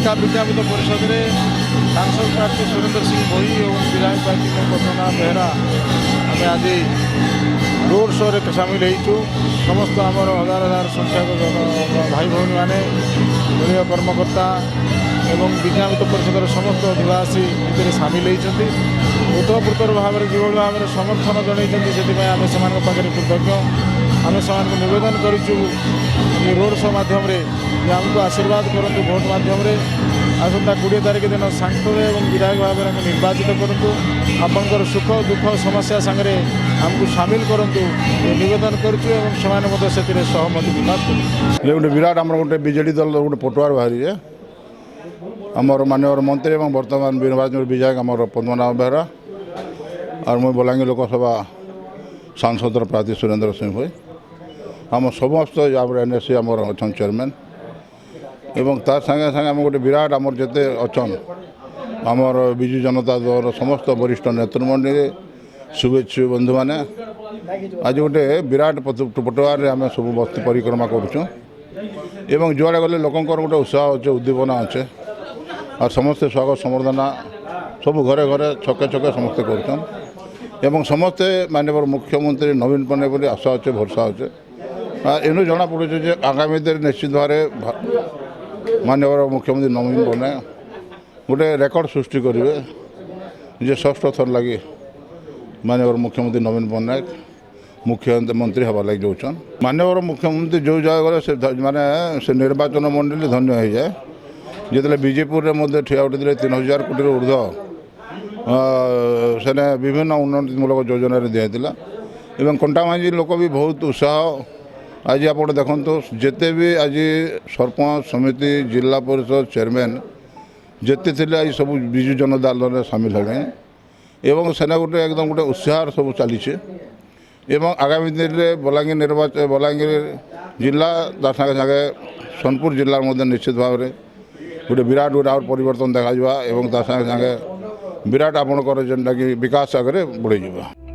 लंका विद्यापीठ परिषद में सांसद प्रार्थी सुरेंद्र सिंह भोई और विधायक प्रार्थी पद्मनाभ बेहरा आम आज रोड शो रे सामिल हो समस्त आमर हजार हजार संख्यक भाई भौणी मैंने दलीय कर्मकर्ता एवं विद्यापीठ परिषद समस्त अधिवासी ए सामिल होती उतपूर्तर भाव में जो भाव में समर्थन जनई से आम से कृतज्ञ आम से नवेदन करूँ रोड शो मध्यम आमको आशीर्वाद करूँ भोट मध्यम आसंता 20 तारिख दिन सांसद और विधायक भाव में निर्वाचित करूँ आपंकर सुख दुख समस्या सागर आमको सामिल करूँ नवेदन करुँ से सहमति प्रकाश कर गोटे विराट आम गोटे विजेडी दल गोटे पटुआर बाहरी आमर माननीय मंत्री और बर्तमान निर्वाचन विधायक आम पद्मनाभ बेहरा और मुझे बलांगीर लोकसभा सांसद प्रार्थी सुरेंद्र सिंह भोई आम समस्त एनएससी आमर अच्छा चेयरमैन एवं तार संगे संगे आम गोटे विराट आमर जिते अच्छन आमर विजु जनता दल समस्त वरिष्ठ नेतृमंडली शुभेच्छु बंधु मैंने आज गोटे विराट पटुआर आम सब बस्ती परिक्रमा करुँ एवं जुआड़े गले लोकंर गोटे उत्साह अच्छे उद्दीपना अच्छे और समस्ते स्वागत संबर्धना सब घरे घरे छके छके समस्ते कर समस्ते माननीय मुख्यमंत्री नवीन पट्टनायक बोली आशा अच्छे भरसा अच्छे एनु जना पड़े जे आगामी दिन निश्चित भाव माननीय मुख्यमंत्री नवीन पट्टनायक गोटे रेकर्ड सृष्टि करेंगे जे षष्ठ थर लगी माननीय मुख्यमंत्री नवीन पट्टनायक मुख्यमंत्री हवा लगे जाऊन माननीय मुख्यमंत्री जो जगह गले से माने से निर्वाचन मंडली धन्य हो जाए जिते बीजेपुर में ठिया उठी 3000 कोटी ऊर्ध से विभिन्न उन्नतिमूलक योजना दिखाई एवं कंटामांझी लोक भी बहुत उत्साह आज आप देखो जिते भी आज सरपंच समिति जिला परिषद चेयरमैन जिते थे आज सब विजु जनता दल सामिल है एवं सेना गोटे एकदम गोटे उत्साह सब चली एवं आगामी दिन में बलांगीर निर्वाचन बलांगीर जिला तार सागे सागे सोनपुर जिलार मध्य निश्चित भाव में गोटे विराट गोटे और परिवर्तन देखा एवं तार सागे सागे विराट आपणकर जेनटा कि विकास आगे बढ़ी।